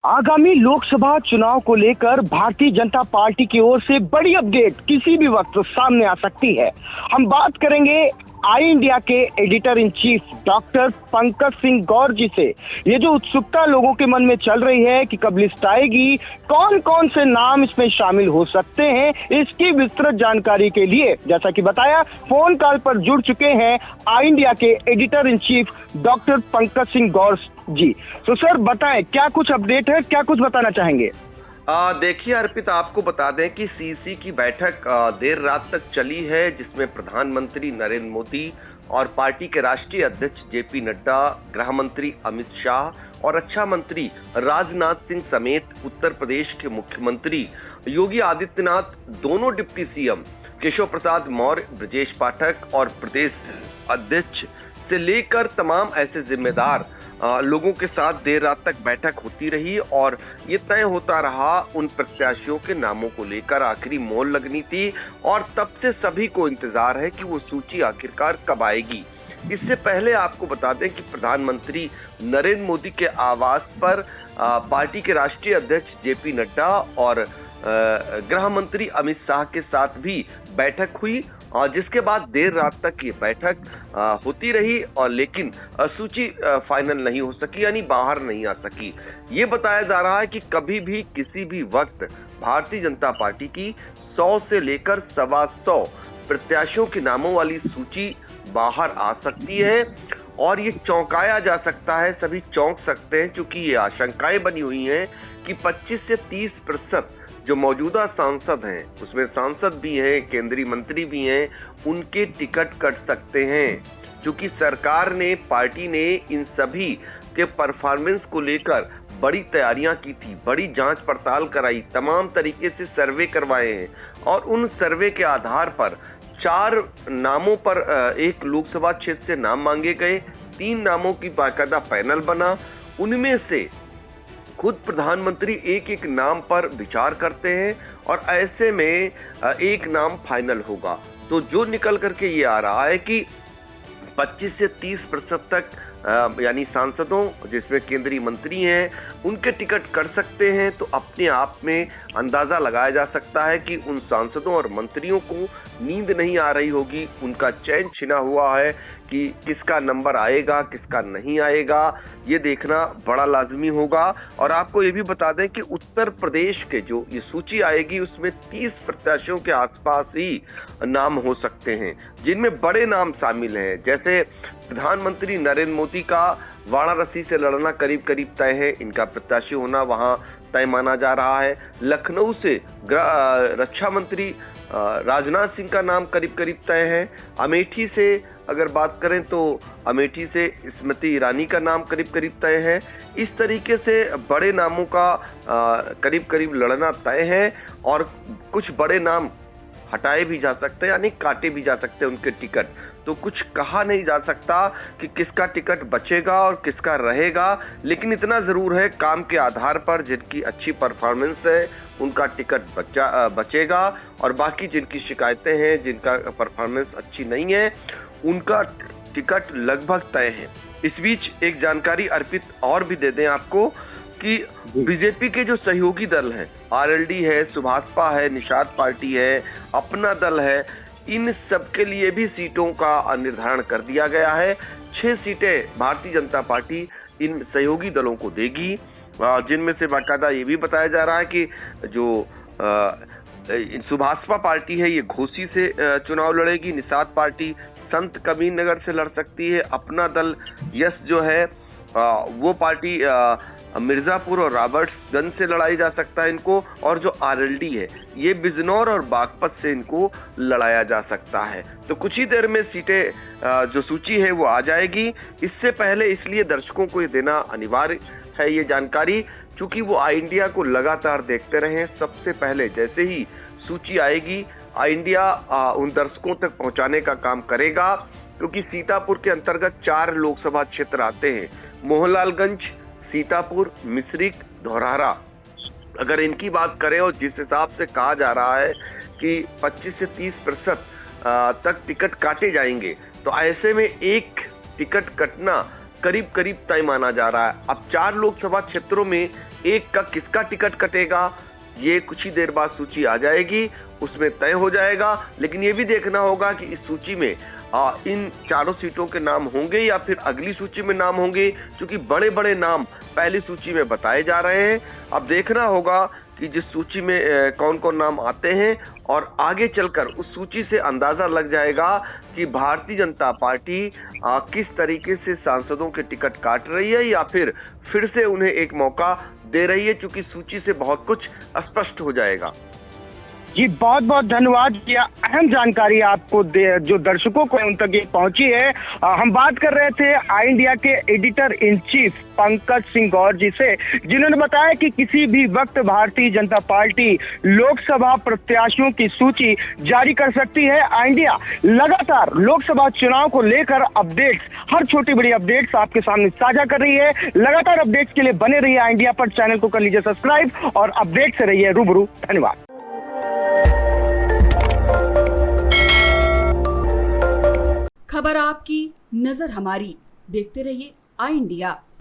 आगामी लोकसभा चुनाव को लेकर भारतीय जनता पार्टी की ओर से बड़ी अपडेट किसी भी वक्त सामने आ सकती है। हम बात करेंगे आई इंडिया के editor in chief doctor Pankaj Singh Gaur ji से। ये जो उत्सुकता लोगों के मन में चल रही है कि कब लिस्ट आएगी, कौन कौन से नाम इसमें शामिल हो सकते हैं, इसकी विस्तृत जानकारी के लिए जैसा कि बताया फोन कॉल पर जुड़ चुके हैं आई इंडिया के editor in chief doctor Pankaj Singh Gaur ji. तो सर बताएं, क्या कुछ अपडेट है, क्या कुछ बताना चाहेंगे? देखिए अर्पित, आपको बता दें कि सीसी की बैठक देर रात तक चली है, जिसमें प्रधानमंत्री नरेंद्र मोदी और पार्टी के राष्ट्रीय अध्यक्ष जेपी नड्डा, गृह मंत्री अमित शाह और रक्षा मंत्री राजनाथ सिंह समेत उत्तर प्रदेश के मुख्यमंत्री योगी आदित्यनाथ, दोनों डिप्टी सीएम केशव प्रसाद मौर्य, ब्रजेश पाठक और प्रदेश अध्यक्ष से लेकर तमाम ऐसे जिम्मेदार लोगों के साथ देर रात तक बैठक होती रही और ये तय होता रहा उन प्रत्याशियों के नामों को लेकर। आखिरी मोहर लगनी थी और तब से सभी को इंतजार है कि वो सूची आखिरकार कब आएगी। इससे पहले आपको बता दें कि प्रधानमंत्री नरेंद्र मोदी के आवास पर पार्टी के राष्ट्रीय अध्यक्ष जेपी नड्डा और गृह मंत्री अमित शाह के साथ भी बैठक हुई, जिसके बाद देर रात तक ये बैठक होती रही और लेकिन सूची फाइनल नहीं हो सकी, यानी बाहर नहीं आ सकी। ये बताया जा रहा है कि कभी भी किसी भी वक्त भारतीय जनता पार्टी की 100 से लेकर 125 प्रत्याशियों के नामों वाली सूची बाहर आ सकती है और ये चौंकाया जा सकता है, सभी चौंक सकते हैं, क्योंकि ये आशंकाएं बनी हुई हैं कि 25 से 30% जो मौजूदा सांसद हैं, उसमें सांसद भी हैं, केंद्रीय मंत्री भी हैं, उनके टिकट कट सकते हैं, क्योंकि सरकार ने, पार्टी ने इन सभी के परफॉर्मेंस को लेकर बड़ी तैयारियां की थी, बड़ी जांच पड़ताल कराई, तमाम तरीके से सर्वे करवाए हैं और उन सर्वे के आधार पर 4 नामों पर एक लोकसभा क्षेत्र से नाम मांगे गए, 3 नामों की बाकायदा पैनल बना, उनमें से खुद प्रधानमंत्री एक एक नाम पर विचार करते हैं और ऐसे में एक नाम फाइनल होगा। तो जो निकल करके ये आ रहा है कि 25 से 30% तक यानी सांसदों, जिसमें केंद्रीय मंत्री हैं, उनके टिकट कर सकते हैं। तो अपने आप में अंदाजा लगाया जा सकता है कि उन सांसदों और मंत्रियों को नींद नहीं आ रही होगी, उनका चैन छिना हुआ है कि किसका नंबर आएगा, किसका नहीं आएगा, ये देखना बड़ा लाजमी होगा। और आपको ये भी बता दें कि उत्तर प्रदेश के जो ये सूची आएगी उसमें 30 प्रत्याशियों के आसपास ही नाम हो सकते हैं, जिनमें बड़े नाम शामिल हैं। जैसे प्रधानमंत्री नरेंद्र मोदी का वाराणसी से लड़ना करीब करीब तय है, इनका प्रत्याशी होना वहां तय माना जा रहा है। लखनऊ से रक्षा मंत्री राजनाथ सिंह का नाम करीब करीब तय है। अमेठी से अगर बात करें तो अमेठी से स्मृति ईरानी का नाम करीब करीब तय है। इस तरीके से बड़े नामों का करीब करीब लड़ना तय है और कुछ बड़े नाम हटाए भी जा सकते हैं, यानी काटे भी जा सकते हैं उनके टिकट। तो कुछ कहा नहीं जा सकता कि किसका टिकट बचेगा और किसका रहेगा, लेकिन इतना जरूर है काम के आधार पर जिनकी अच्छी परफॉर्मेंस है उनका टिकट बचेगा और बाकी जिनकी शिकायतें हैं, जिनका परफॉर्मेंस अच्छी नहीं है, उनका टिकट लगभग तय है। इस बीच एक जानकारी अर्पित और भी दे दें आपको कि बीजेपी के जो सहयोगी दल हैं, आरएलडी है, सुभाषपा है, निषाद पार्टी है, अपना दल है, इन सब के लिए भी सीटों का निर्धारण कर दिया गया है। 6 सीटें भारतीय जनता पार्टी इन सहयोगी दलों को देगी, जिनमें से बाकायदा ये भी बताया जा रहा है कि जो सुभाषपा पार्टी है ये घोसी से चुनाव लड़ेगी, निषाद पार्टी संत कबीर नगर से लड़ सकती है, अपना दल यस जो है वो पार्टी मिर्जापुर और रॉबर्ट्सगंज से लड़ाई जा सकता है इनको, और जो आरएलडी है ये बिजनौर और बागपत से इनको लड़ाया जा सकता है। तो कुछ ही देर में सीटें जो सूची है वो आ जाएगी। इससे पहले इसलिए दर्शकों को ये देना अनिवार्य है ये जानकारी, क्योंकि वो आई इंडिया को लगातार देखते रहे। सबसे पहले जैसे ही सूची आएगी, आई इंडिया उन दर्शकों तक पहुंचाने का काम करेगा, क्योंकि सीतापुर के अंतर्गत 4 लोकसभा क्षेत्र आते हैं, मोहनलालगंज, सीतापुर, मिश्रिख, धौरहरा। अगर इनकी बात करें और जिस हिसाब से कहा जा रहा है कि 25 से 30% तक टिकट काटे जाएंगे, तो ऐसे में एक टिकट कटना करीब करीब तय माना जा रहा है। अब 4 लोकसभा क्षेत्रों में एक का किसका टिकट कटेगा, ये कुछ ही देर बाद सूची आ जाएगी, उसमें तय हो जाएगा। लेकिन ये भी देखना होगा कि इस सूची में इन चारों सीटों के नाम होंगे या फिर अगली सूची में नाम होंगे, क्योंकि बड़े बड़े नाम पहली सूची में बताए जा रहे हैं। अब देखना होगा कि जिस सूची में कौन कौन नाम आते हैं, और आगे चलकर उस सूची से अंदाजा लग जाएगा कि भारतीय जनता पार्टी किस तरीके से सांसदों के टिकट काट रही है या फिर से उन्हें एक मौका दे रही है, क्योंकि सूची से बहुत कुछ स्पष्ट हो जाएगा। जी बहुत बहुत धन्यवाद। यह अहम जानकारी आपको जो दर्शकों को उन तक ये पहुंची है। हम बात कर रहे थे आई इंडिया के editor in chief Pankaj Singh Gaur ji से, जिन्होंने बताया कि किसी भी वक्त भारतीय जनता पार्टी लोकसभा प्रत्याशियों की सूची जारी कर सकती है। आई इंडिया लगातार लोकसभा चुनाव को लेकर अपडेट्स, हर छोटी बड़ी अपडेट्स आपके सामने साझा कर रही है। लगातार अपडेट्स के लिए बने रहिए आई इंडिया पर, चैनल को कर लीजिए सब्सक्राइब और अपडेट से रहिए रूबरू। धन्यवाद। खबर आपकी, नजर हमारी। देखते रहिए आई इंडिया।